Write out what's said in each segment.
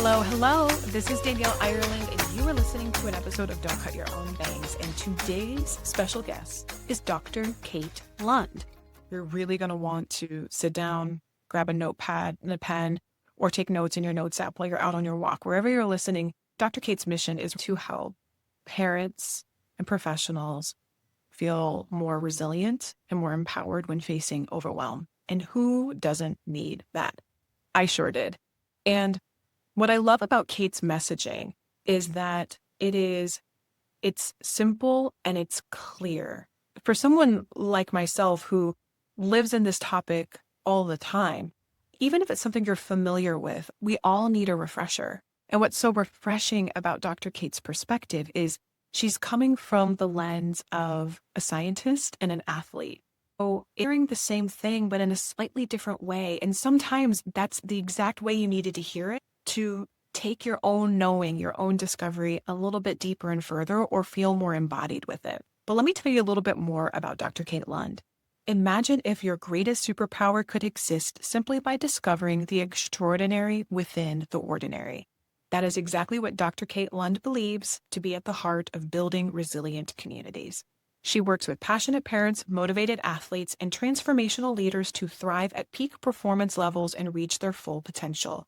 Hello, hello. This is Danielle Ireland, and you are listening to an episode of Don't Cut Your Own Bangs. And today's special guest is Dr. Kate Lund. You're really going to want to sit down, grab a notepad and a pen, or take notes in your notes app while you're out on your walk. Wherever you're listening, Dr. Kate's mission is to help parents and professionals feel more resilient and more empowered when facing overwhelm. And who doesn't need that? I sure did. And what I love about Kate's messaging is that it's simple and it's clear. For someone like myself who lives in this topic all the time, even if it's something you're familiar with, we all need a refresher. And what's so refreshing about Dr. Kate's perspective is she's coming from the lens of a scientist and an athlete. So hearing the same thing, but in a slightly different way. And sometimes that's the exact way you needed to hear it, to take your own knowing, your own discovery a little bit deeper and further, or feel more embodied with it. But let me tell you a little bit more about Dr. Kate Lund. Imagine if your greatest superpower could exist simply by discovering the extraordinary within the ordinary. That is exactly what Dr. Kate Lund believes to be at the heart of building resilient communities. She works with passionate parents, motivated athletes, and transformational leaders to thrive at peak performance levels and reach their full potential.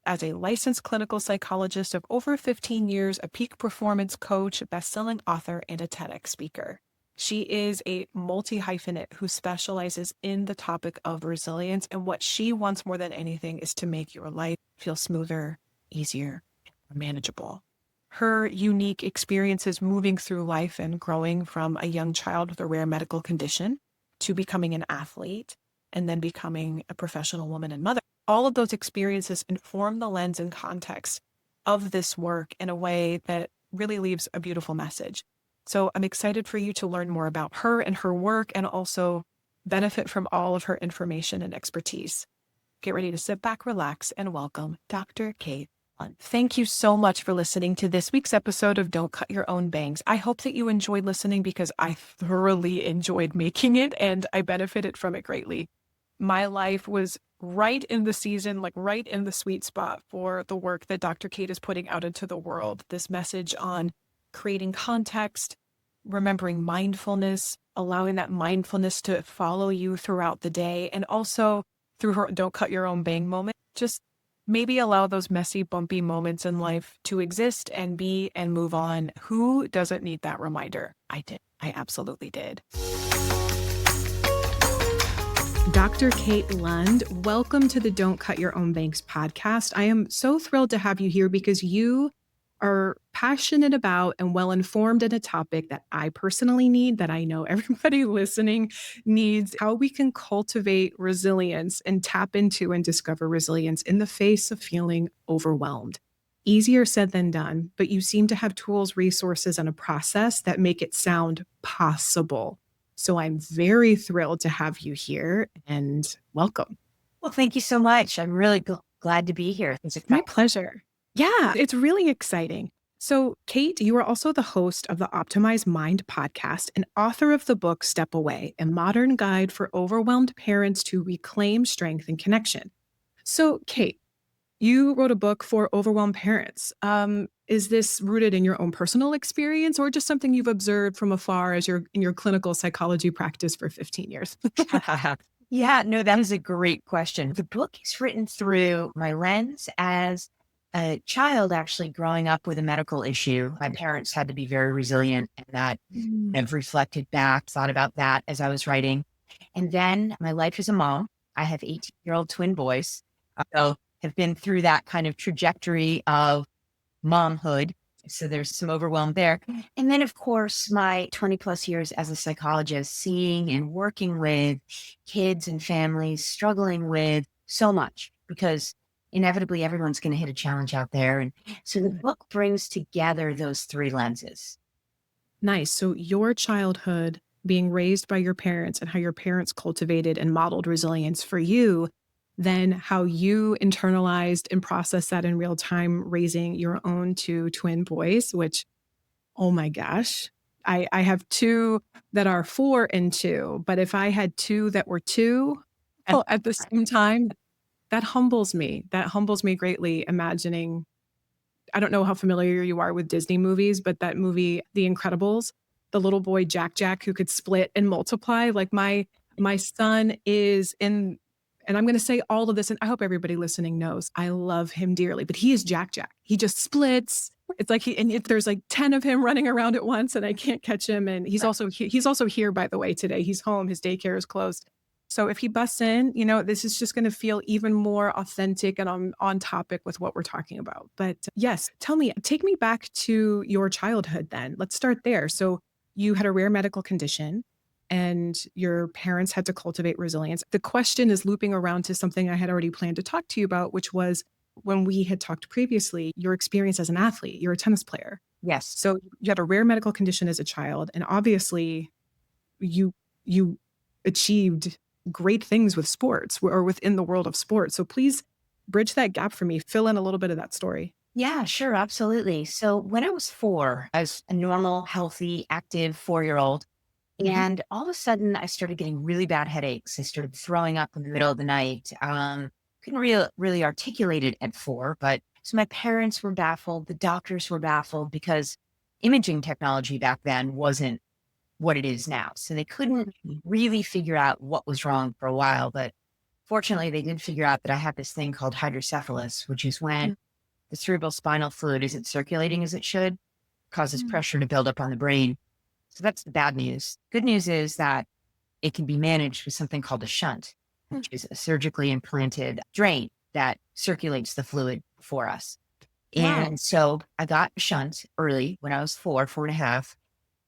As a licensed clinical psychologist of over 15 years, a peak performance coach, best-selling author, and a TEDx speaker. She is a multi-hyphenate who specializes in the topic of resilience, and what she wants more than anything is to make your life feel smoother, easier, and more manageable. Her unique experiences moving through life and growing from a young child with a rare medical condition to becoming an athlete and then becoming a professional woman and mother. All of those experiences inform the lens and context of this work in a way that really leaves a beautiful message. So I'm excited for you to learn more about her and her work and also benefit from all of her information and expertise. Get ready to sit back, relax, and welcome Dr. Kate Lund. Thank you so much for listening to this week's episode of Don't Cut Your Own Bangs. I hope that you enjoyed listening because I thoroughly enjoyed making it and I benefited from it greatly. My life was right in the season, like right in the sweet spot for the work that Dr. Kate is putting out into the world. This message on creating context, remembering mindfulness, allowing that mindfulness to follow you throughout the day, and also through her Don't Cut Your Own Bang moment, just maybe allow those messy, bumpy moments in life to exist and be and move on. Who doesn't need that reminder? I did. I absolutely did. Dr. Kate Lund, welcome to the Don't Cut Your Own Bangs podcast. I am so thrilled to have you here because you are passionate about and well-informed in a topic that I personally need, that I know everybody listening needs, how we can cultivate resilience and tap into and discover resilience in the face of feeling overwhelmed. Easier said than done, but you seem to have tools, resources, and a process that make it sound possible. So I'm very thrilled to have you here and welcome. Well, thank you so much. I'm really glad to be here. It's my pleasure. Yeah, it's really exciting. So Kate, you are also the host of the Optimized Mind podcast and author of the book Step Away, a modern guide for overwhelmed parents to reclaim strength and connection. So Kate, you wrote a book for overwhelmed parents. Is this rooted in your own personal experience or just something you've observed from afar as you're in your clinical psychology practice for 15 years? Yeah, no, that is a great question. The book is written through my lens as a child actually growing up with a medical issue. My parents had to be very resilient, and that I've reflected back, thought about that as I was writing. And then my life as a mom, I have 18-year-old twin boys. So have been through that kind of trajectory of momhood. So there's some overwhelm there. And then, of course, my 20 plus years as a psychologist, seeing and working with kids and families struggling with so much, because inevitably everyone's going to hit a challenge out there. And so the book brings together those three lenses. Nice. So your childhood, being raised by your parents and how your parents cultivated and modeled resilience for you, then how you internalized and processed that in real time, raising your own two twin boys, which, oh my gosh, I have two that are 4 and 2, but if I had two that were 2 at the same time, that humbles me. That humbles me greatly, imagining I don't know how familiar you are with Disney movies, but that movie, The Incredibles, the little boy Jack who could split and multiply, like my son is in, and I'm going to say all of this, and I hope everybody listening knows I love him dearly, but he is Jack. He just splits. It's like there's like 10 of him running around at once and I can't catch him. And he's also here, by the way, today. He's home. His daycare is closed. So if he busts in, this is just going to feel even more authentic and on topic with what we're talking about. But yes, take me back to your childhood then. Let's start there. So you had a rare medical condition and your parents had to cultivate resilience. The question is looping around to something I had already planned to talk to you about, which was when we had talked previously, your experience as an athlete. You're a tennis player. Yes. So you had a rare medical condition as a child, and obviously you achieved great things with sports or within the world of sports. So please bridge that gap for me. Fill in a little bit of that story. Yeah, sure. Absolutely. So when I was 4, I was a normal, healthy, active 4-year-old. And all of a sudden I started getting really bad headaches. I started throwing up in the middle of the night. Couldn't really articulate it at 4, but so my parents were baffled. The doctors were baffled because imaging technology back then wasn't what it is now. So they couldn't really figure out what was wrong for a while. But fortunately, they did figure out that I had this thing called hydrocephalus, which is when the cerebral spinal fluid isn't circulating as it should, causes pressure to build up on the brain. So that's the bad news. Good news is that it can be managed with something called a shunt, which is a surgically implanted drain that circulates the fluid for us. Wow. And so I got a shunt early when I was 4.5.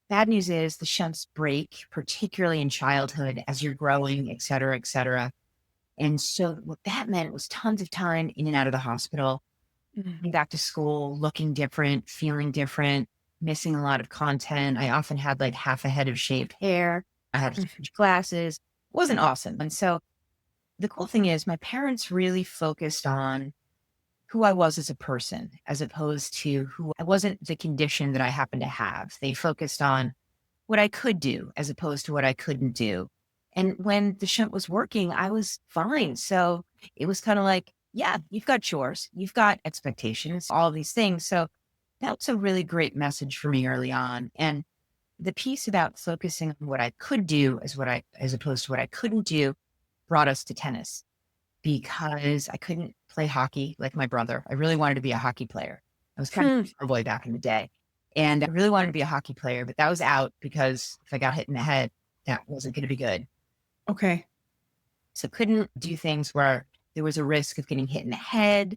Bad news is the shunts break, particularly in childhood as you're growing, et cetera, et cetera. And so what that meant was tons of time in and out of the hospital, back to school, looking different, feeling different, missing a lot of content. I often had like half a head of shaved hair. I had huge glasses. It wasn't awesome. And so the cool thing is my parents really focused on who I was as a person, as opposed to who I wasn't, the condition that I happened to have. They focused on what I could do as opposed to what I couldn't do. And when the shunt was working, I was fine. So it was kind of like, yeah, you've got chores, you've got expectations, all these things. So that's a really great message for me early on. And the piece about focusing on what I could do as opposed to what I couldn't do brought us to tennis, because I couldn't play hockey like my brother. I really wanted to be a hockey player. I was kind of a boy back in the day. And I really wanted to be a hockey player, but that was out because if I got hit in the head, that wasn't going to be good. Okay. So couldn't do things where there was a risk of getting hit in the head.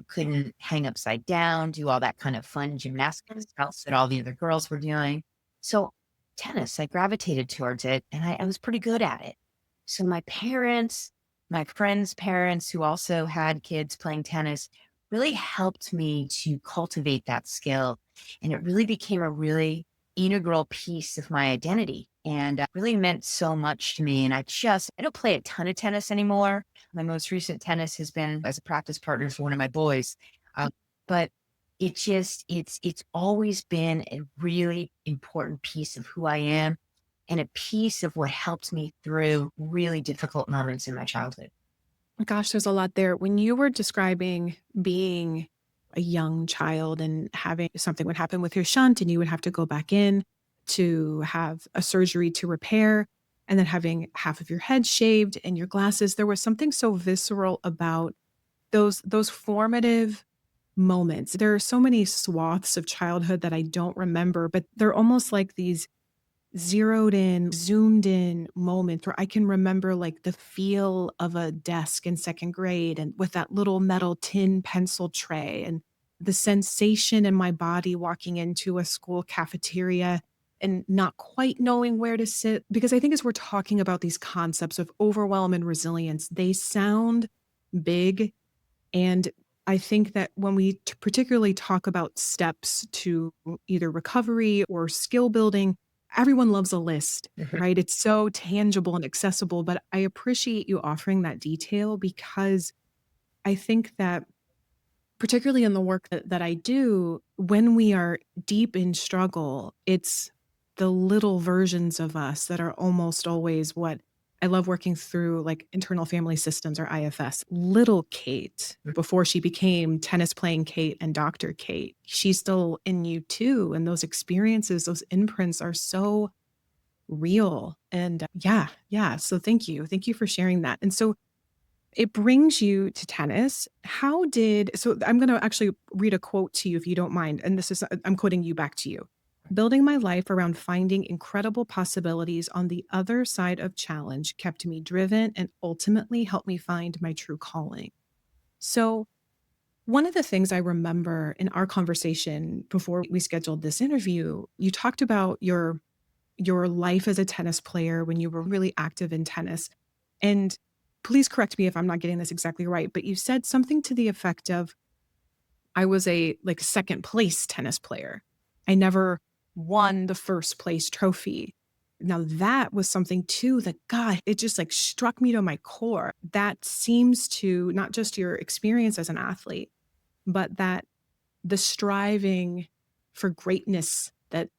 Couldn't hang upside down, do all that kind of fun gymnastics that all the other girls were doing. So tennis, I gravitated towards it, and I was pretty good at it. So my parents, my friends' parents who also had kids playing tennis really helped me to cultivate that skill. And it really became a really integral piece of my identity, and really meant so much to me. And I don't play a ton of tennis anymore. My most recent tennis has been as a practice partner for one of my boys. But it's always been a really important piece of who I am and a piece of what helped me through really difficult moments in my childhood. Gosh, there's a lot there. When you were describing being a young child and having something would happen with your shunt and you would have to go back in to have a surgery to repair, and then having half of your head shaved and your glasses, there was something so visceral about those formative moments. There are so many swaths of childhood that I don't remember, but they're almost like these zeroed in, zoomed in moments where I can remember like the feel of a desk in second grade and with that little metal tin pencil tray, and the sensation in my body walking into a school cafeteria and not quite knowing where to sit. Because I think as we're talking about these concepts of overwhelm and resilience, they sound big. And I think that when we particularly talk about steps to either recovery or skill building, everyone loves a list, right? It's so tangible and accessible, but I appreciate you offering that detail, because I think that particularly in the work that I do, when we are deep in struggle, it's the little versions of us that are almost always what I love working through like internal family systems or IFS. Little Kate, before she became tennis playing Kate and Dr. Kate, she's still in you too. And those experiences, those imprints are so real. And yeah. So thank you. Thank you for sharing that. And so it brings you to tennis. So I'm going to actually read a quote to you if you don't mind. And I'm quoting you back to you. Building my life around finding incredible possibilities on the other side of challenge kept me driven and ultimately helped me find my true calling. So one of the things I remember in our conversation before we scheduled this interview, you talked about your life as a tennis player when you were really active in tennis. And please correct me if I'm not getting this exactly right, but you said something to the effect of, I was a like second place tennis player. I never won the first place trophy. Now that was something too that, God, it just like struck me to my core. That seems to not just your experience as an athlete, but that the striving for greatness that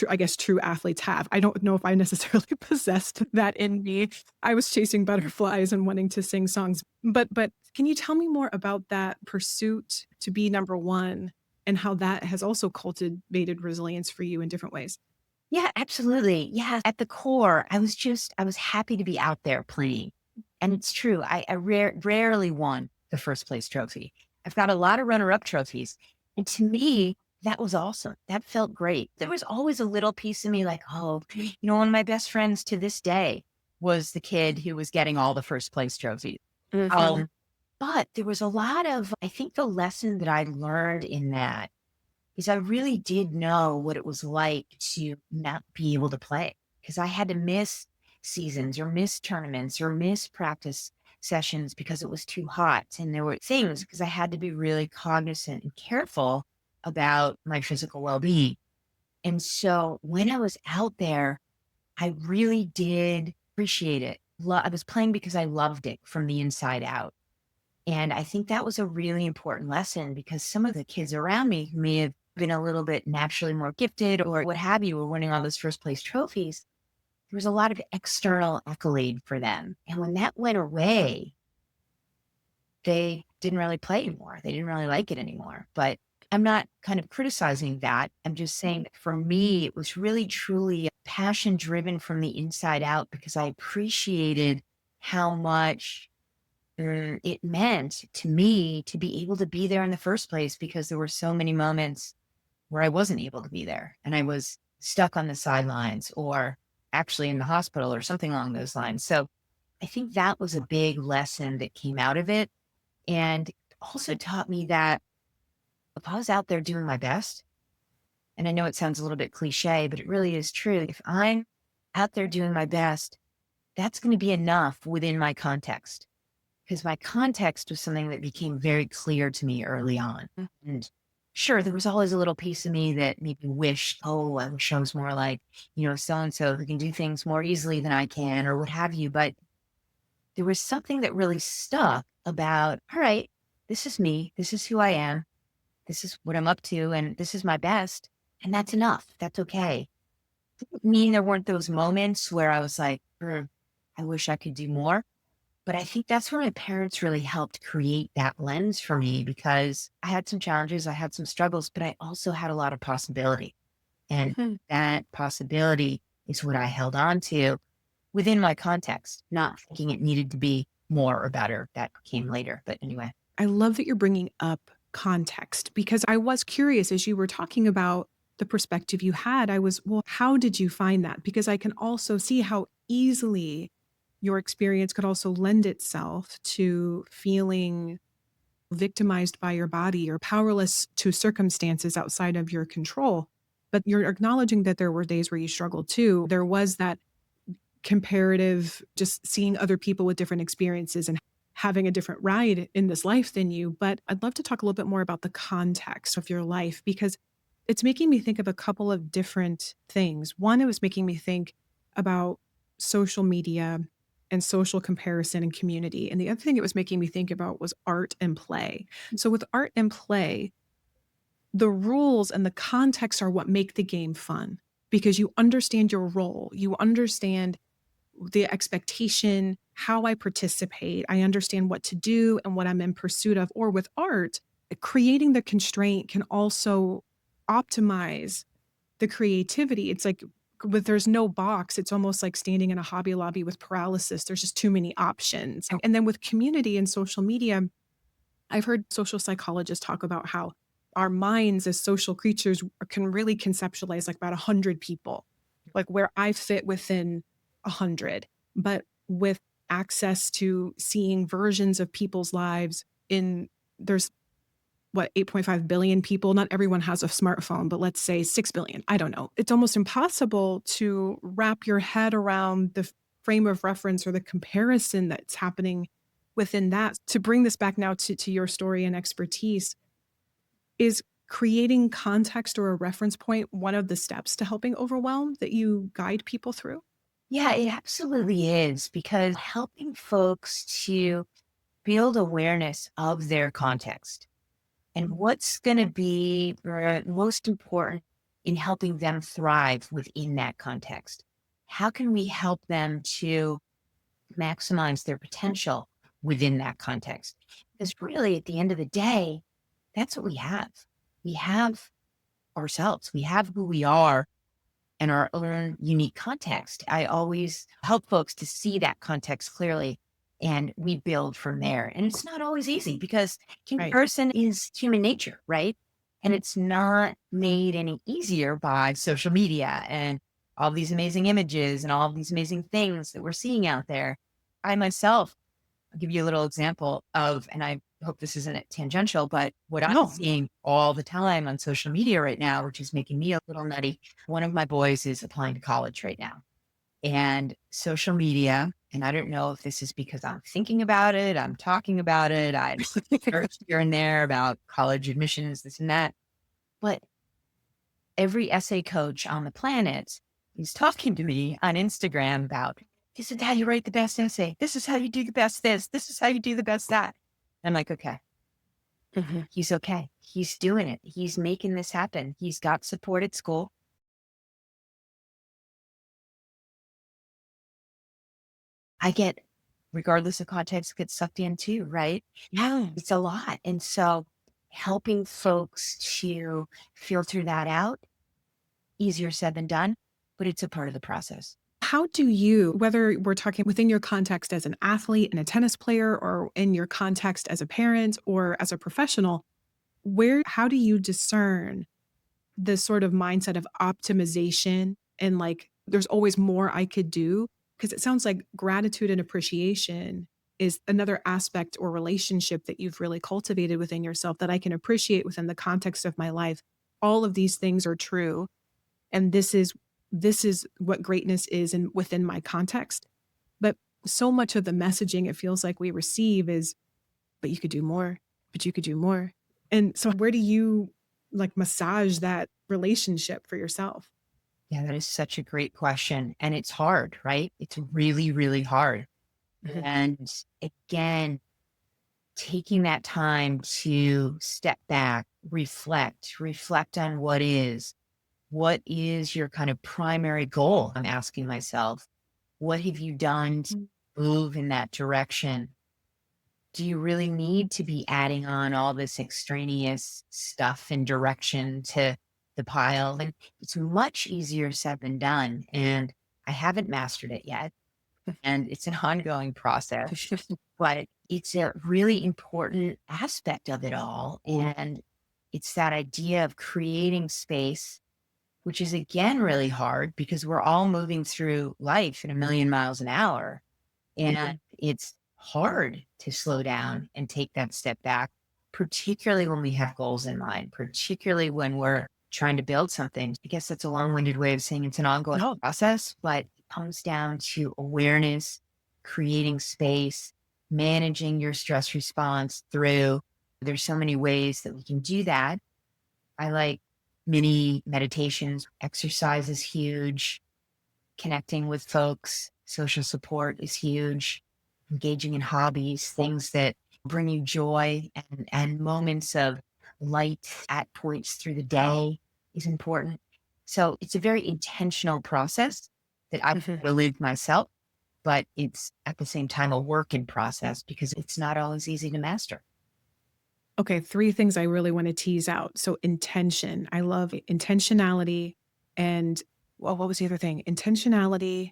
I guess true athletes have. I don't know if I necessarily possessed that in me. I was chasing butterflies and wanting to sing songs. But can you tell me more about that pursuit to be number one and how that has also cultivated resilience for you in different ways? Yeah, absolutely. Yeah. At the core, I was happy to be out there playing. And it's true. I rarely won the first place trophy. I've got a lot of runner-up trophies. And to me, that was awesome. That felt great. There was always a little piece of me like, oh, one of my best friends to this day was the kid who was getting all the first place trophies. Mhm. But there was a lot of, I think the lesson that I learned in that is I really did know what it was like to not be able to play because I had to miss seasons or miss tournaments or miss practice sessions because it was too hot. And there were things because I had to be really cognizant and careful about my physical well being. And so when I was out there, I really did appreciate it. I was playing because I loved it from the inside out. And I think that was a really important lesson because some of the kids around me who may have been a little bit naturally more gifted or what have you, were winning all those first place trophies. There was a lot of external accolade for them. And when that went away, they didn't really play anymore. They didn't really like it anymore. But I'm not kind of criticizing that. I'm just saying that for me, it was really truly passion driven from the inside out because I appreciated how much it meant to me to be able to be there in the first place because there were so many moments where I wasn't able to be there and I was stuck on the sidelines or actually in the hospital or something along those lines. So I think that was a big lesson that came out of it. And also taught me that if I was out there doing my best, and I know it sounds a little bit cliche, but it really is true. If I'm out there doing my best, that's going to be enough within my context because my context was something that became very clear to me early on. And sure, there was always a little piece of me that maybe wished, oh, I wish I was more like, so and so who can do things more easily than I can or what have you. But there was something that really stuck about, all right, this is me. This is who I am. This is what I'm up to. And this is my best. And that's enough. That's okay. Didn't mean there weren't those moments where I was like, I wish I could do more. But I think that's where my parents really helped create that lens for me because I had some challenges, I had some struggles, but I also had a lot of possibility. And that possibility is what I held on to within my context, not thinking it needed to be more or better. That came later. But anyway. I love that you're bringing up context because I was curious as you were talking about the perspective you had. Well, how did you find that? Because I can also see how easily your experience could also lend itself to feeling victimized by your body or powerless to circumstances outside of your control. But you're acknowledging that there were days where you struggled too. There was that comparative, just seeing other people with different experiences and having a different ride in this life than you. But I'd love to talk a little bit more about the context of your life because it's making me think of a couple of different things. One, it was making me think about social media and social comparison and community. And the other thing it was making me think about was art and play. So with art and play, the rules and the context are what make the game fun because you understand your role. You understand the expectation, how I participate. I understand what to do and what I'm in pursuit of. Or with art, creating the constraint can also optimize the creativity. It's like with there's no box, it's almost like standing in a Hobby Lobby with paralysis. There's just too many options. And then with community and social media, I've heard social psychologists talk about how our minds as social creatures can really conceptualize like about 100 people, like where I fit within 100. But with access to seeing versions of people's lives there's what, 8.5 billion people. Not everyone has a smartphone, but let's say 6 billion. I don't know. It's almost impossible to wrap your head around the frame of reference or the comparison that's happening within that. To bring this back now to your story and expertise, is creating context or a reference point one of the steps to helping overwhelm that you guide people through? Yeah, it absolutely is, because helping folks to build awareness of their context and what's going to be most important in helping them thrive within that context. How can we help them to maximize their potential within that context? Because really, at the end of the day, that's what we have. We have ourselves, we have who we are and our own unique context. I always help folks to see that context clearly, and we build from there. And it's not always easy because Right. comparison is human nature, right? And it's not made any easier by social media and all these amazing images and all of these amazing things that we're seeing out there. I myself, I'll give you a little example of, and I hope this isn't tangential, but what I'm No. seeing all the time on social media right now, which is making me a little nutty. One of my boys is applying to college right now, and social media. And I don't know if this is because I'm thinking about it, I'm talking about it, I heard here and there about college admissions, this and that. But every essay coach on the planet is talking to me on Instagram about, this is how you write the best essay. This is how you do the best this. This is how you do the best that. I'm like, okay, he's okay. He's doing it. He's making this happen. He's got support at school. I get, regardless of context, get sucked in too, right? Yeah. It's a lot. And so helping folks to filter that out, easier said than done, but it's a part of the process. How do you, whether we're talking within your context as an athlete and a tennis player, or in your context as a parent or as a professional, how do you discern the sort of mindset of optimization and like, there's always more I could do? Because it sounds like gratitude and appreciation is another aspect or relationship that you've really cultivated within yourself that I can appreciate within the context of my life. All of these things are true. And this is what greatness is in within my context. But so much of the messaging it feels like we receive is, but you could do more, but you could do more. And so where do you like massage that relationship for yourself? Yeah, that is such a great question. And it's hard, right? It's really, really hard. Mhm. And again, taking that time to step back, reflect on what is your kind of primary goal? I'm asking myself, what have you done to move in that direction? Do you really need to be adding on all this extraneous stuff and direction to the pile? And it's much easier said than done. And I haven't mastered it yet. And it's an ongoing process, but it's a really important aspect of it all. And it's that idea of creating space, which is again really hard because we're all moving through life at a million miles an hour. And it's hard to slow down and take that step back, particularly when we have goals in mind, particularly when we're trying to build something. I guess that's a long winded way of saying it's an ongoing process, but it comes down to awareness, creating space, managing your stress response through. There's so many ways that we can do that. I like mini meditations, exercise is huge, connecting with folks, social support is huge, engaging in hobbies, things that bring you joy and moments of light at points through the day is important. So it's a very intentional process that I Mhm. believe myself. but it's at the same time a work in process because it's not always easy to master. Okay, three things I really want to tease out. So intention. I love intentionality. And well, what was the other thing? Intentionality.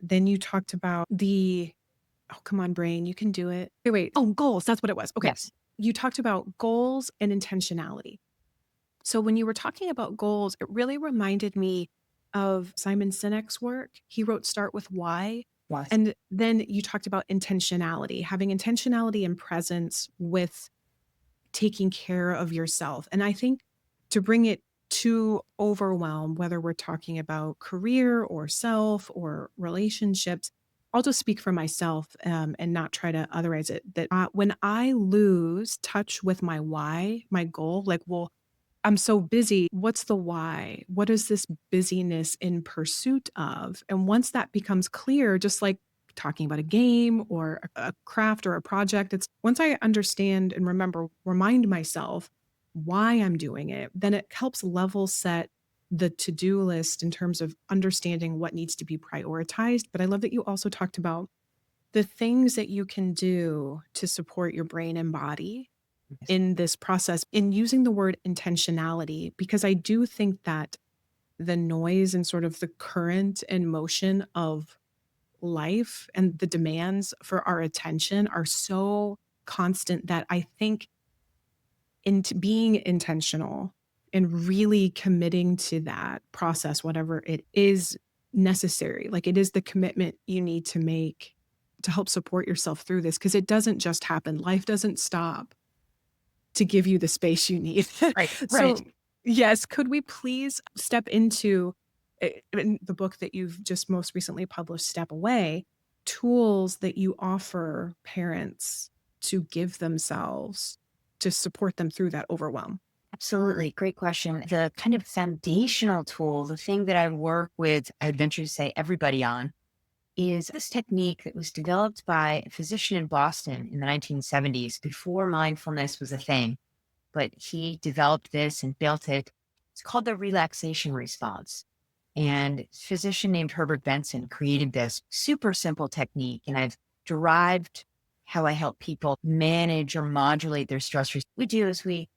Then you talked about oh, come on, brain, you can do it. Wait. Oh, goals. That's what it was. Okay. Yes. You talked about goals and intentionality. So when you were talking about goals, it really reminded me of Simon Sinek's work. He wrote Start with Why. Yes. And then you talked about intentionality, having intentionality and presence with taking care of yourself. And I think to bring it to overwhelm, whether we're talking about career or self or relationships, I'll just speak for myself and not try to otherize it. That when I lose touch with my why, my goal, like, well, I'm so busy. What's the why? What is this busyness in pursuit of? And once that becomes clear, just like talking about a game or a craft or a project, it's once I understand and remind myself why I'm doing it, then it helps level set the to-do list in terms of understanding what needs to be prioritized. But I love that you also talked about the things that you can do to support your brain and body Yes. in this process in using the word intentionality, because I do think that the noise and sort of the current and motion of life and the demands for our attention are so constant that I think into being intentional and really committing to that process, whatever it is necessary, like it is the commitment you need to make to help support yourself through this, because it doesn't just happen. Life doesn't stop to give you the space you need. Right. So, Right. yes, could we please step into in the book that you've just most recently published, Step Away, tools that you offer parents to give themselves to support them through that overwhelm? Absolutely. Great question. The kind of foundational tool, the thing that I work with, I would venture to say everybody on, is this technique that was developed by a physician in Boston in the 1970s before mindfulness was a thing. But he developed this and built it. It's called the relaxation response. And a physician named Herbert Benson created this super simple technique. And I've derived how I help people manage or modulate their stress. We do is we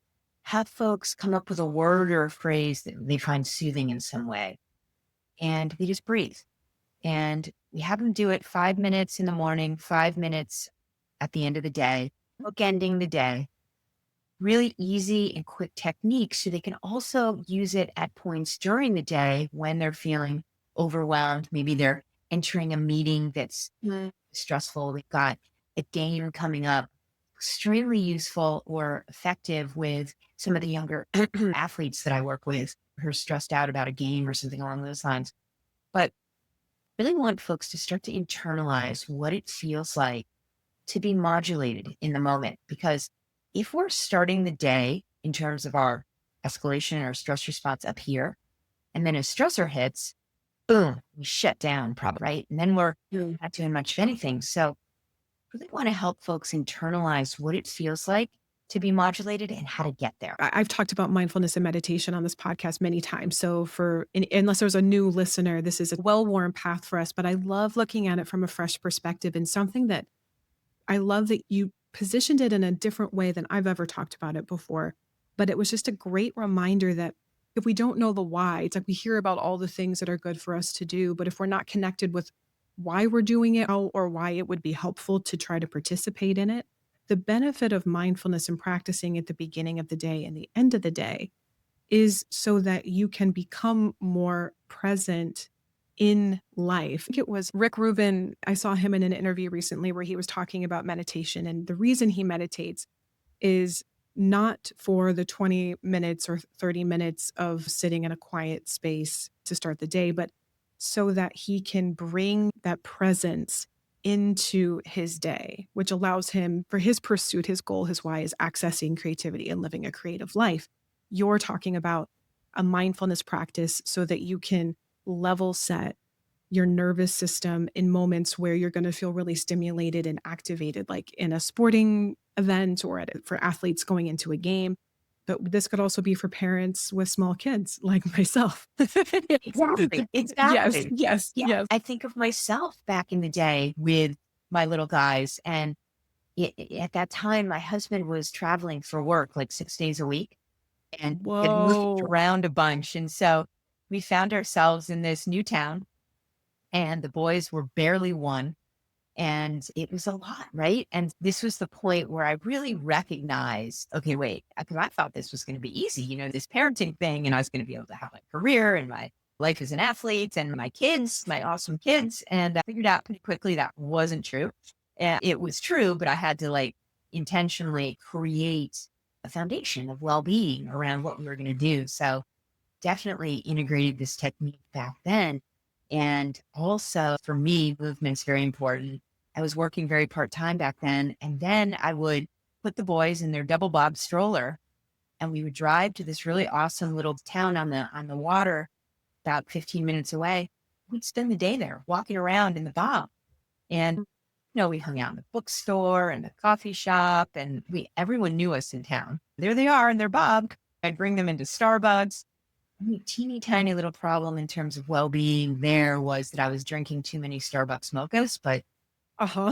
have folks come up with a word or a phrase that they find soothing in some way. And they just breathe. And we have them do it 5 minutes in the morning, 5 minutes at the end of the day, bookending the day. Really easy and quick technique. So they can also use it at points during the day when they're feeling overwhelmed. Maybe they're entering a meeting that's stressful. We've got a game coming up. Extremely useful or effective with some of the younger athletes that I work with who are stressed out about a game or something along those lines. But really want folks to start to internalize what it feels like to be modulated in the moment. Because if we're starting the day in terms of our escalation or stress response up here, and then a stressor hits, boom, we shut down probably, right? And then we're not doing much of anything. So really want to help folks internalize what it feels like to be modulated and how to get there. I've talked about mindfulness and meditation on this podcast many times. So unless there's a new listener, this is a well-worn path for us, but I love looking at it from a fresh perspective, and something that I love that you positioned it in a different way than I've ever talked about it before. But it was just a great reminder that if we don't know the why, it's like we hear about all the things that are good for us to do, but if we're not connected with why we're doing it or why it would be helpful to try to participate in it, the benefit of mindfulness and practicing at the beginning of the day and the end of the day is so that you can become more present in life. I think it was Rick Rubin. I saw him in an interview recently where he was talking about meditation. And the reason he meditates is not for the 20 minutes or 30 minutes of sitting in a quiet space to start the day, but so that he can bring that presence into his day, which allows him for his pursuit, his goal, his why is accessing creativity and living a creative life. You're talking about a mindfulness practice so that you can level set your nervous system in moments where you're going to feel really stimulated and activated, like in a sporting event or for athletes going into a game. But this could also be for parents with small kids like myself. Exactly. Yes, Exactly. yes, Yeah. yes. I think of myself back in the day with my little guys. And at that time, my husband was traveling for work like 6 days a week and had moved Whoa. around a bunch. And so we found ourselves in this new town, and the boys were barely one. And it was a lot, right? And this was the point where I really recognized, okay, wait, because I thought this was going to be easy, this parenting thing, and I was going to be able to have my career and my life as an athlete and my kids, my awesome kids. And I figured out pretty quickly that wasn't true. And it was true, but I had to intentionally create a foundation of well-being around what we were going to do. So definitely integrated this technique back then. And also for me, movement's very important. I was working very part-time back then. And then I would put the boys in their double bob stroller, and we would drive to this really awesome little town on the water about 15 minutes away. We'd spend the day there walking around in the bob. And we hung out in the bookstore and the coffee shop, and everyone knew us in town. There they are in their bob. I'd bring them into Starbucks. Only teeny tiny little problem in terms of well-being there was that I was drinking too many Starbucks mochas, but Uh-huh.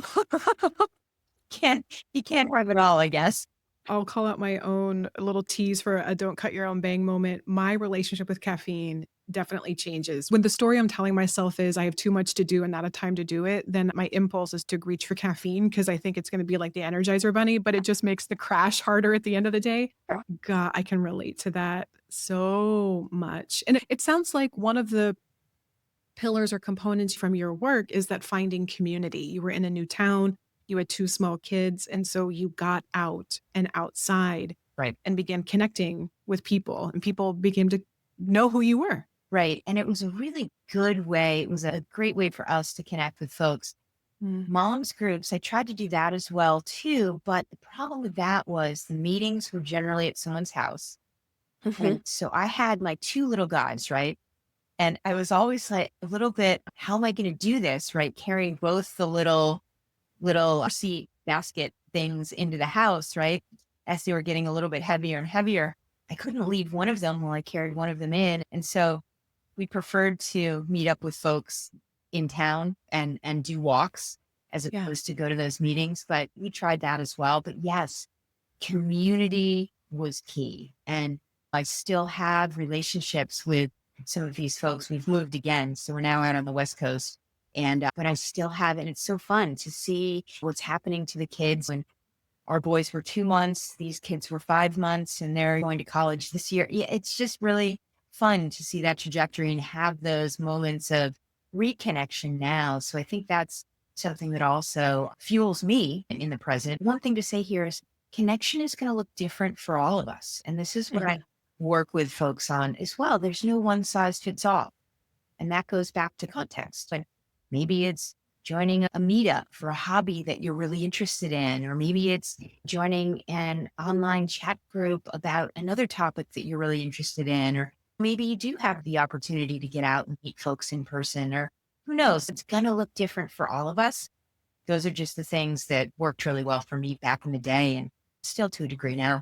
you can't have it all, I guess. I'll call out my own little tease for a don't cut your own bang moment. My relationship with caffeine definitely changes. When the story I'm telling myself is I have too much to do and not a time to do it, then my impulse is to reach for caffeine because I think it's going to be like the Energizer Bunny, but it just makes the crash harder at the end of the day. God, I can relate to that so much. And it sounds like one of the pillars or components from your work is that finding community. You were in a new town, you had two small kids, and so you got out and outside, Right. and began connecting with people, and people began to know who you were. Right. And it was a really good way. It was a great way for us to connect with folks. Moms groups, I tried to do that as well too. But the problem with that was the meetings were generally at someone's house. And so I had my two little guys, right? And I was always like a little bit, how am I going to do this, right? Carrying both the little seat basket things into the house, right? As they were getting a little bit heavier and heavier. I couldn't leave one of them while I carried one of them in. And so we preferred to meet up with folks in town and do walks as opposed to go to those meetings. But we tried that as well. But yes, community was key. And I still have relationships with some of these folks. We've moved again, so we're now out on the West Coast. And but I still have, and it's so fun to see what's happening to the kids. When our boys were 2 months, these kids were 5 months, and they're going to college this year. Yeah, it's just really fun to see that trajectory and have those moments of reconnection now. So I think that's something that also fuels me in the present. One thing to say here is connection is going to look different for all of us. And this is what I work with folks on as well. There's no one size fits all. And that goes back to context. Like maybe it's joining a meetup for a hobby that you're really interested in, or maybe it's joining an online chat group about another topic that you're really interested in, or maybe you do have the opportunity to get out and meet folks in person, or who knows, it's going to look different for all of us. Those are just the things that worked really well for me back in the day and still to a degree now.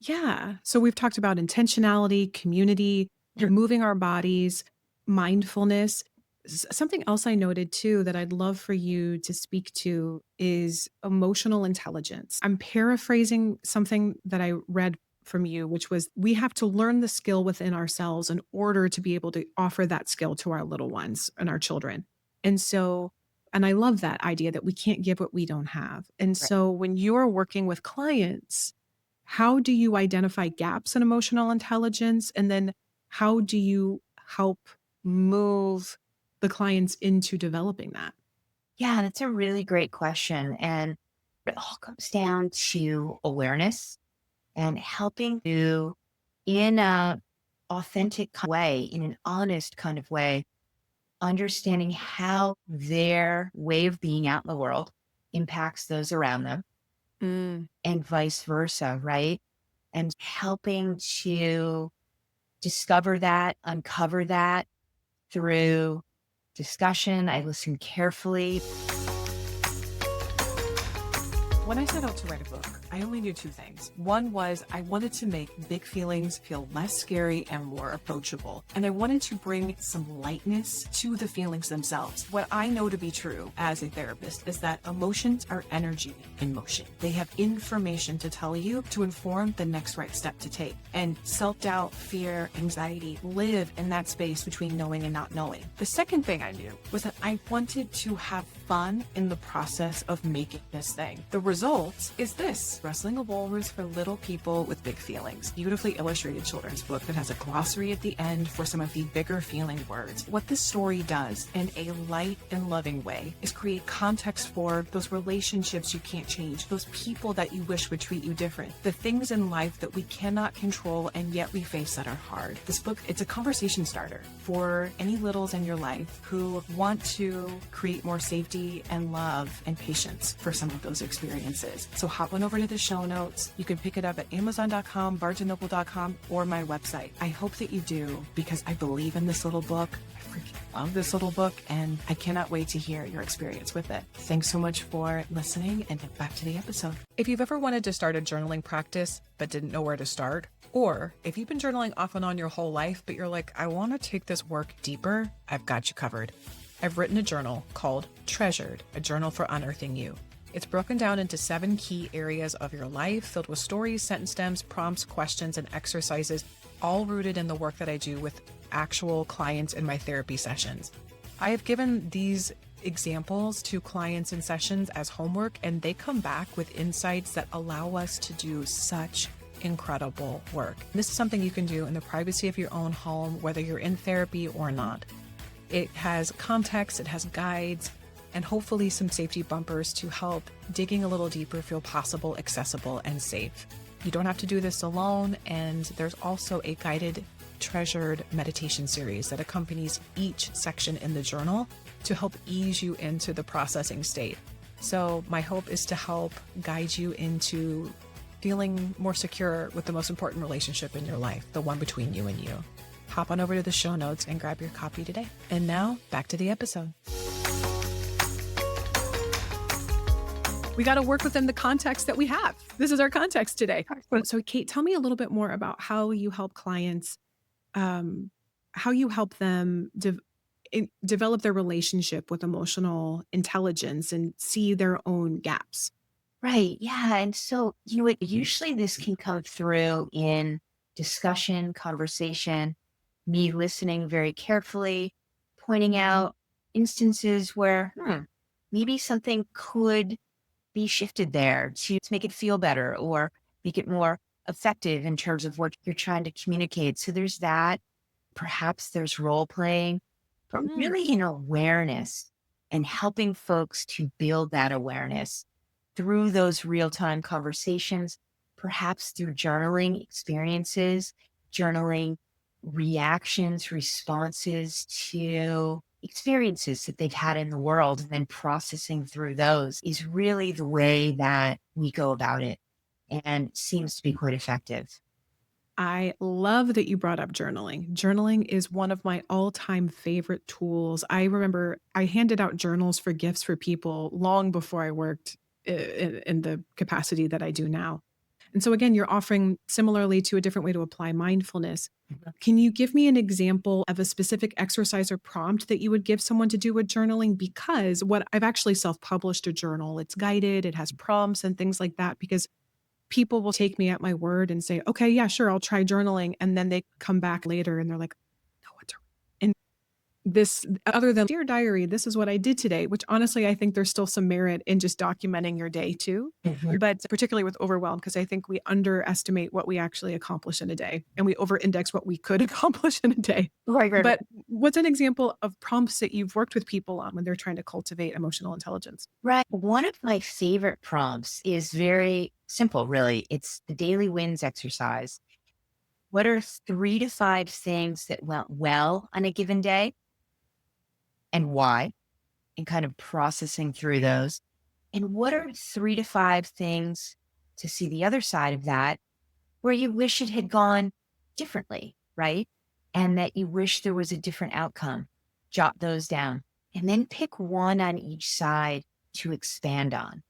Yeah. So we've talked about intentionality, community, moving our bodies, mindfulness. Something else I noted too that I'd love for you to speak to is emotional intelligence. I'm paraphrasing something that I read from you, which was we have to learn the skill within ourselves in order to be able to offer that skill to our little ones and our children. And so, and I love that idea that we can't give what we don't have. And so when you're working with clients, how do you identify gaps in emotional intelligence? And then how do you help move the clients into developing that? Yeah, that's a really great question. And it all comes down to awareness and helping to, in a authentic way, in an honest kind of way, understanding how their way of being out in the world impacts those around them and vice versa, right? And helping to discover that, uncover that through discussion. I listen carefully. When I set out to write a book, I only knew two things. One was I wanted to make big feelings feel less scary and more approachable. And I wanted to bring some lightness to the feelings themselves. What I know to be true as a therapist is that emotions are energy in motion. They have information to tell you to inform the next right step to take. And self-doubt, fear, anxiety live in that space between knowing and not knowing. The second thing I knew was that I wanted to have fun in the process of making this thing. The result is this: Wrestling a Walrus for Little People with Big Feelings. Beautifully illustrated children's book that has a glossary at the end for some of the bigger feeling words. What this story does in a light and loving way is create context for those relationships you can't change, those people that you wish would treat you different, the things in life that we cannot control and yet we face that are hard. This book, it's a conversation starter for any littles in your life who want to create more safety and love and patience for some of those experiences. So hop on over to the show notes. You can pick it up at Amazon.com, BarnesandNoble.com, or my website. I hope that you do, because I believe in this little book. I freaking love this little book, and I cannot wait to hear your experience with it. Thanks so much for listening, and back to the episode. If you've ever wanted to start a journaling practice but didn't know where to start, or if you've been journaling off and on your whole life, but you're like, I want to take this work deeper, I've got you covered. I've written a journal called Treasured, a journal for unearthing you. It's broken down into 7 key areas of your life, filled with stories, sentence stems, prompts, questions, and exercises, all rooted in the work that I do with actual clients in my therapy sessions. I have given these examples to clients in sessions as homework, and they come back with insights that allow us to do such incredible work. This is something you can do in the privacy of your own home, whether you're in therapy or not. It has context, it has guides, and hopefully some safety bumpers to help digging a little deeper feel possible, accessible, and safe. You don't have to do this alone, and there's also a guided, treasured meditation series that accompanies each section in the journal to help ease you into the processing state. So my hope is to help guide you into feeling more secure with the most important relationship in your life, the one between you and you. Hop on over to the show notes and grab your copy today. And now, back to the episode. We got to work within the context that we have. This is our context today. So, Kate, tell me a little bit more about how you help clients, how you help them develop their relationship with emotional intelligence and see their own gaps. Right. Yeah. And so, usually this can come through in discussion, conversation, me listening very carefully, pointing out instances where maybe something could be shifted there to make it feel better or make it more effective in terms of what you're trying to communicate. So there's that. Perhaps there's role playing, but really an awareness and helping folks to build that awareness through those real-time conversations, perhaps through journaling experiences, journaling reactions, responses to experiences that they've had in the world, and then processing through those is really the way that we go about it, and seems to be quite effective. I love that you brought up journaling. Journaling is one of my all-time favorite tools. I remember I handed out journals for gifts for people long before I worked in the capacity that I do now. And so again, you're offering similarly to a different way to apply mindfulness. Can you give me an example of a specific exercise or prompt that you would give someone to do with journaling? Because what I've actually self-published a journal. It's guided, it has prompts and things like that, because people will take me at my word and say, okay, yeah, sure, I'll try journaling. And then they come back later and they're like, no, what's wrong? And this, other than Dear Diary, this is what I did today, which honestly, I think there's still some merit in just documenting your day too. But particularly with overwhelm, because I think we underestimate what we actually accomplish in a day and we over-index what we could accomplish in a day. Right. But what's an example of prompts that you've worked with people on when they're trying to cultivate emotional intelligence? Right. One of my favorite prompts is very simple, really. It's the daily wins exercise. What are 3 to 5 things that went well on a given day and why? And kind of processing through those. And what are 3 to 5 things, to see the other side of that, where you wish it had gone differently, right? And that you wish there was a different outcome. Jot those down. And then pick one on each side to expand on.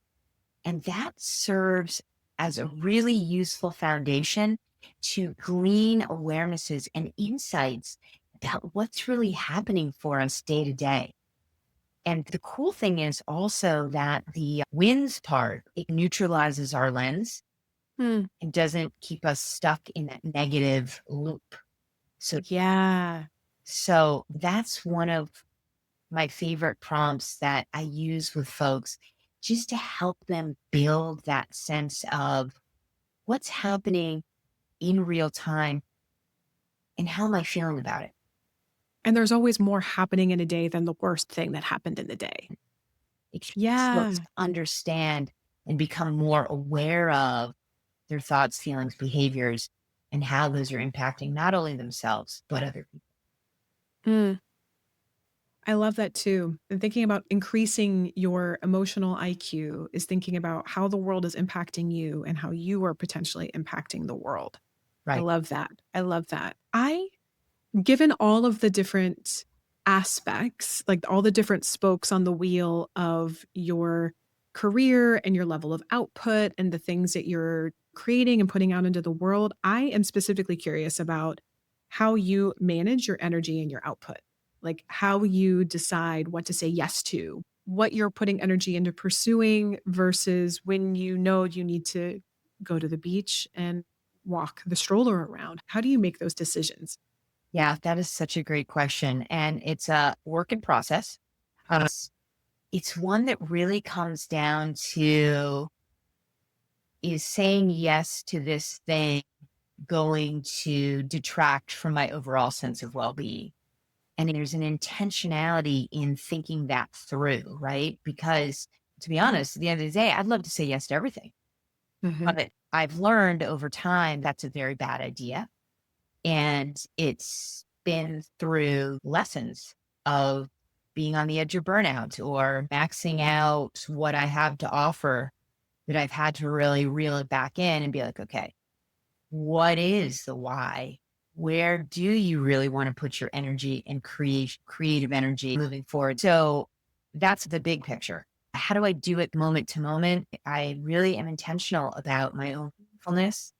And that serves as a really useful foundation to glean awarenesses and insights about what's really happening for us day to day. And the cool thing is also that the wins part, it neutralizes our lens Hmm. and doesn't keep us stuck in that negative loop. So, Yeah. so that's one of my favorite prompts that I use with folks just to help them build that sense of what's happening in real time and how am I feeling about it? And there's always more happening in a day than the worst thing that happened in the day. It helps folks Yeah. understand and become more aware of their thoughts, feelings, behaviors, and how those are impacting not only themselves, but other people. Mm, I love that too. And thinking about increasing your emotional IQ is thinking about how the world is impacting you and how you are potentially impacting the world. I Right. love that. I love that. Given all of the different aspects, like all the different spokes on the wheel of your career and your level of output and the things that you're creating and putting out into the world, I am specifically curious about how you manage your energy and your output, like how you decide what to say yes to, what you're putting energy into pursuing versus when you know you need to go to the beach and walk the stroller around. How do you make those decisions? Yeah, that is such a great question. And it's a work in process. It's one that really comes down to is saying yes to this thing going to detract from my overall sense of well-being? And there's an intentionality in thinking that through, right? Because to be honest, at the end of the day, I'd love to say yes to everything. Mhm. But I've learned over time that's a very bad idea. And it's been through lessons of being on the edge of burnout or maxing out what I have to offer that I've had to really reel it back in and be like, okay, what is the why? Where do you really want to put your energy and creative energy moving forward? So that's the big picture. How do I do it moment to moment? I really am intentional about my own mindfulness.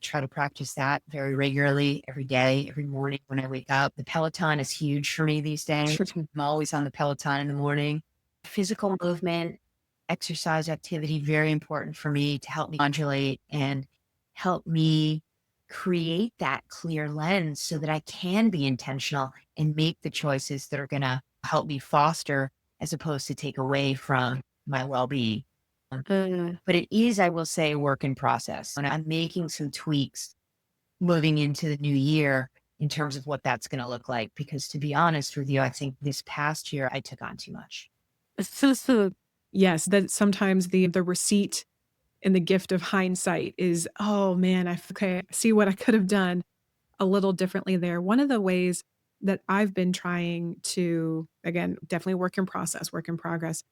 Try to practice that very regularly, every day, every morning when I wake up. The Peloton is huge for me these days. I'm always on the Peloton in the morning. Physical movement, exercise activity, very important for me to help me modulate and help me create that clear lens so that I can be intentional and make the choices that are going to help me foster as opposed to take away from my well-being. Mm. But it is, I will say, a work in process. And I'm making some tweaks moving into the new year in terms of what that's going to look like. Because to be honest with you, I think this past year I took on too much. Yes, that sometimes the receipt and the gift of hindsight is, oh man, okay, I see what I could have done a little differently there. One of the ways that I've been trying to, again, definitely work in process, work in progress,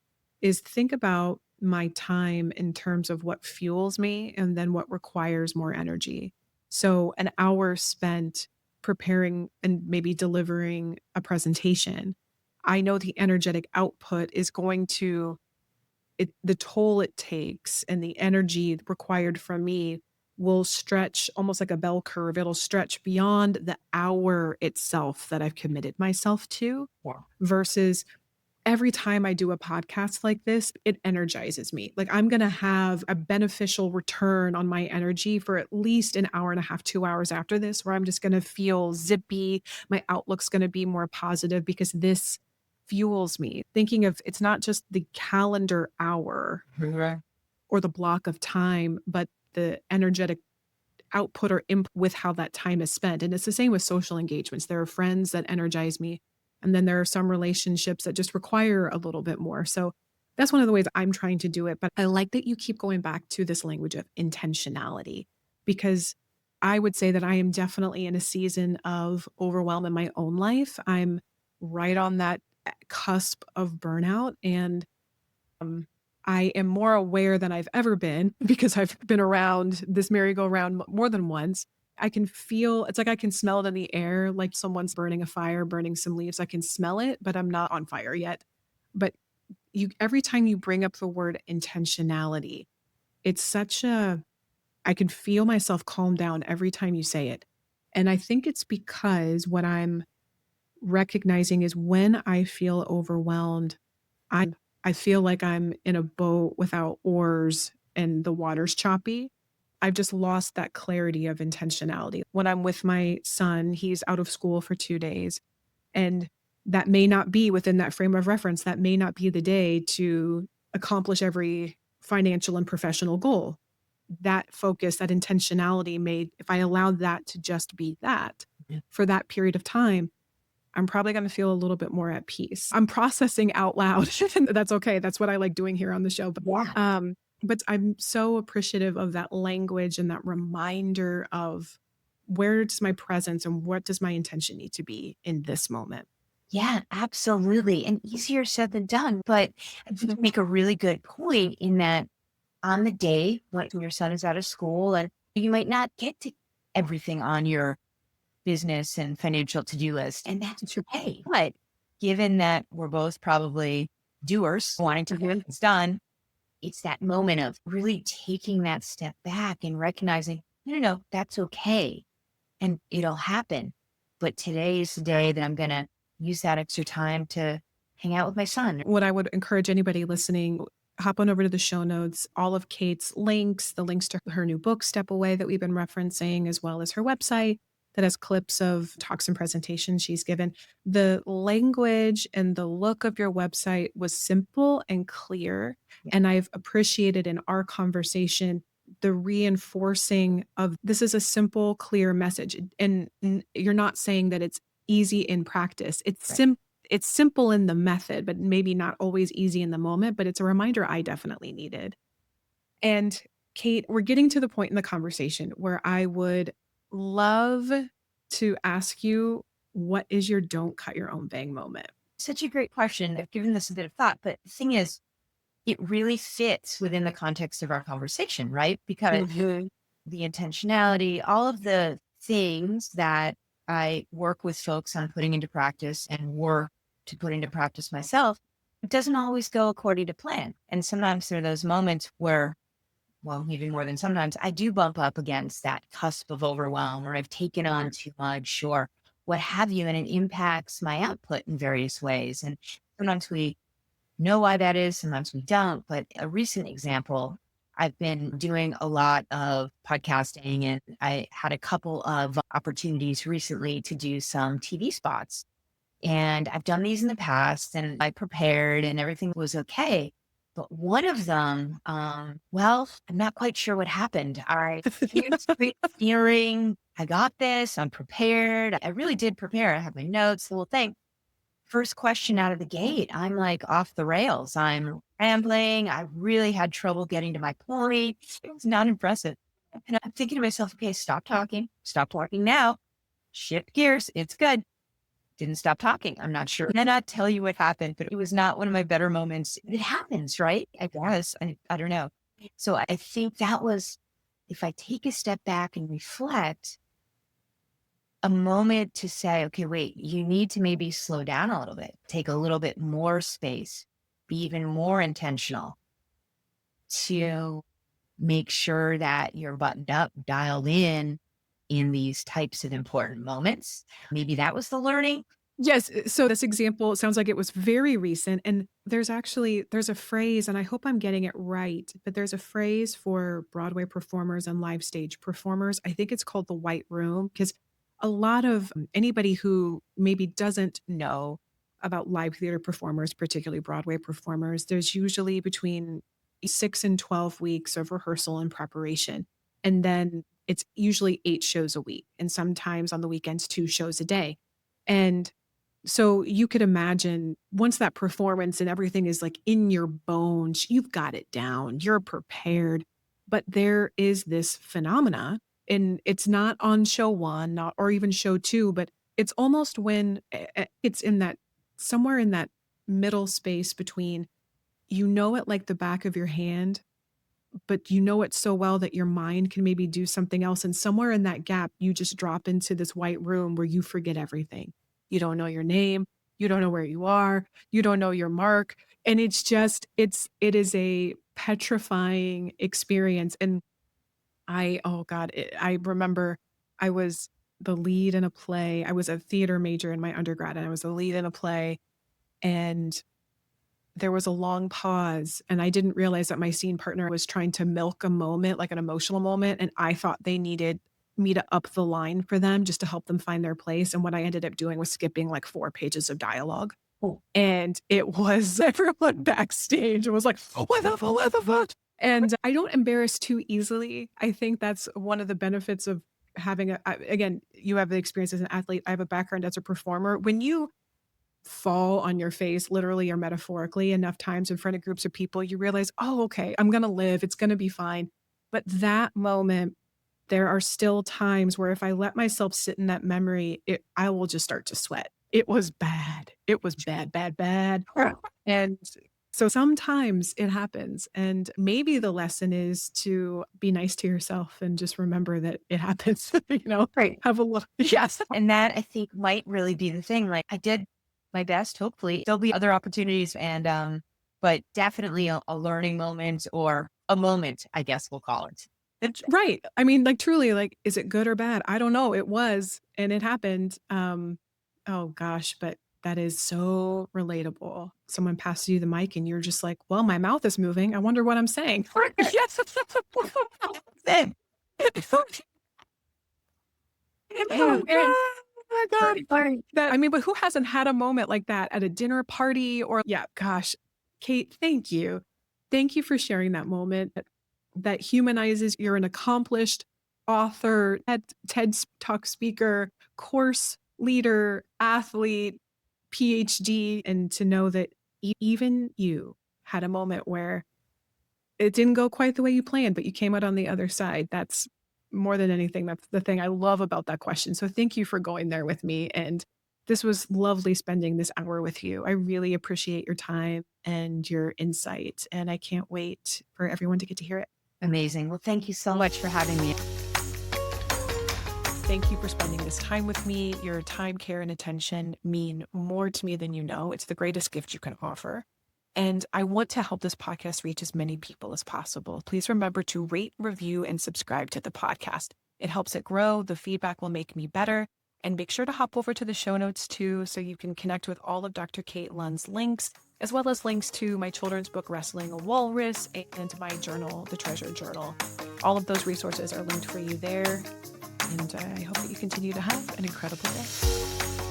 is think about my time in terms of what fuels me and then what requires more energy. So an hour spent preparing and maybe delivering a presentation, I know the energetic output is going to the toll it takes and the energy required from me will stretch almost like a bell curve. It'll stretch beyond the hour itself that I've committed myself to Wow. versus every time I do a podcast like this, it energizes me. Like I'm going to have a beneficial return on my energy for at least an hour and a half, 2 hours after this, where I'm just going to feel zippy. My outlook's going to be more positive because this fuels me. Thinking of it's not just the calendar hour Right. or the block of time, but the energetic output or input with how that time is spent. And it's the same with social engagements. There are friends that energize me. And then there are some relationships that just require a little bit more. So that's one of the ways I'm trying to do it. But I like that you keep going back to this language of intentionality because I would say that I am definitely in a season of overwhelm in my own life. I'm right on that cusp of burnout. And um, I am more aware than I've ever been because I've been around this merry-go-round more than once. I can feel it's like I can smell it in the air, like someone's burning a fire, burning some leaves. I can smell it, but I'm not on fire yet. But you every time you bring up the word intentionality, it's I can feel myself calm down every time you say it. And I think it's because what I'm recognizing is when I feel overwhelmed, I I feel like I'm in a boat without oars and the water's choppy. I've just lost that clarity of intentionality. When I'm with my son, he's out of school for 2 days, and that may not be within that frame of reference. That may not be the day to accomplish every financial and professional goal. That focus, that intentionality made, if I allowed that to just be that Yeah. for that period of time, I'm probably going to feel a little bit more at peace. I'm processing out loud. And that's okay. That's what I like doing here on the show. Yeah. But I'm so appreciative of that language and that reminder of where does my presence and what does my intention need to be in this moment. Yeah, absolutely. And easier said than done. But you make a really good point in that on the day when your son is out of school and you might not get to everything on your business and financial to-do list, and that's okay. But given that we're both probably doers wanting to get things done, it's that moment of really taking that step back and recognizing, no, that's okay. And it'll happen. But today is the day that I'm going to use that extra time to hang out with my son. What I would encourage anybody listening, hop on over to the show notes, all of Kate's links, the links to her new book, Step Away, that we've been referencing, as well as her website that has clips of talks and presentations she's given. The language and the look of your website was simple and clear. Yeah. And I've appreciated in our conversation the reinforcing of this is a simple, clear message. And you're not saying that it's easy in practice. Right. It's simple in the method, but maybe not always easy in the moment, but it's a reminder I definitely needed. And Kate, we're getting to the point in the conversation where I would love to ask you, what is your don't cut your own bang moment? Such a great question. I've given this a bit of thought, but the thing is, it really fits within the context of our conversation, right? Because the intentionality, all of the things that I work with folks on putting into practice and work to put into practice myself, it doesn't always go according to plan. And sometimes there are those moments where, well, even more than sometimes, I do bump up against that cusp of overwhelm, or I've taken on too much, or what have you, and it impacts my output in various ways. And sometimes we know why that is, sometimes we don't. But a recent example, I've been doing a lot of podcasting, and I had a couple of opportunities recently to do some TV spots. And I've done these in the past and I prepared and everything was okay. But one of them, well, I'm not quite sure what happened. I feeling, I got this, I'm prepared. I really did prepare. I have my notes, the whole thing. First question out of the gate, I'm like off the rails. I'm rambling. I really had trouble getting to my point. It was not impressive. And I'm thinking to myself, okay, stop talking. Stop talking now. Shift gears. It's good. Didn't stop talking. I'm not sure. I cannot tell you what happened, but it was not one of my better moments. It happens, right? I guess. I don't know. So I think that was, if I take a step back and reflect, a moment to say, okay, wait, you need to maybe slow down a little bit, take a little bit more space, be even more intentional to make sure that you're buttoned up, dialed in these types of important moments. Maybe that was the learning. Yes. So this example sounds like it was very recent. And there's a phrase, and I hope I'm getting it right, but there's a phrase for Broadway performers and live stage performers. I think it's called the white room, because a lot of anybody who maybe doesn't know about live theater performers, particularly Broadway performers, there's usually between 6 and 12 weeks of rehearsal and preparation. And then it's usually 8 shows a week. And sometimes on the weekends, 2 shows a day. And so you could imagine once that performance and everything is like in your bones, you've got it down, you're prepared. But there is this phenomena, and it's not on show one, not or even show two, but it's almost when it's in that somewhere in that middle space between you know it like the back of your hand, but you know it so well that your mind can maybe do something else. And somewhere in that gap, you just drop into this white room where you forget everything. You don't know your name. You don't know where you are. You don't know your mark. And it is a petrifying experience. And I remember I was the lead in a play. I was a theater major in my undergrad, and I was the lead in a play. And there was a long pause, and I didn't realize that my scene partner was trying to milk a moment, like an emotional moment, and I thought they needed me to up the line for them just to help them find their place. And what I ended up doing was skipping like 4 pages of dialogue. Oh. And it was everyone backstage was like, "Oh, what the fuck? What the fuck?" And I don't embarrass too easily. I think that's one of the benefits of having again, you have the experience as an athlete. I have a background as a performer. When you fall on your face, literally or metaphorically, enough times in front of groups of people, you realize, oh, okay, I'm going to live. It's going to be fine. But that moment, there are still times where if I let myself sit in that memory, I will just start to sweat. It was bad. It was bad, bad, bad. And so sometimes it happens. And maybe the lesson is to be nice to yourself and just remember that it happens, Right. have a little, yes. And that I think might really be the thing. Like I did my best, hopefully there'll be other opportunities but definitely a learning moment or a moment, I guess we'll call it. Right. I mean, like truly, like, is it good or bad? I don't know. It was, and it happened. Oh gosh, but that is so relatable. Someone passes you the mic and you're just like, well, my mouth is moving. I wonder what I'm saying. Yes. Oh my God. But who hasn't had a moment like that at a dinner party or, yeah, gosh, Kate, thank you. Thank you for sharing that moment that humanizes. You're an accomplished author, TED Talk speaker, course leader, athlete, PhD, and to know that even you had a moment where it didn't go quite the way you planned, but you came out on the other side. That's more than anything. That's the thing I love about that question. So thank you for going there with me. And this was lovely spending this hour with you. I really appreciate your time and your insight. And I can't wait for everyone to get to hear it. Amazing. Well, thank you so much for having me. Thank you for spending this time with me. Your time, care, and attention mean more to me than you know. It's the greatest gift you can offer. And I want to help this podcast reach as many people as possible. Please remember to rate, review, and subscribe to the podcast. It helps it grow. The feedback will make me better. And make sure to hop over to the show notes too, so you can connect with all of Dr. Kate Lund's links, as well as links to my children's book, Wrestling a Walrus, and my journal, The Treasure Journal. All of those resources are linked for you there. And I hope that you continue to have an incredible day.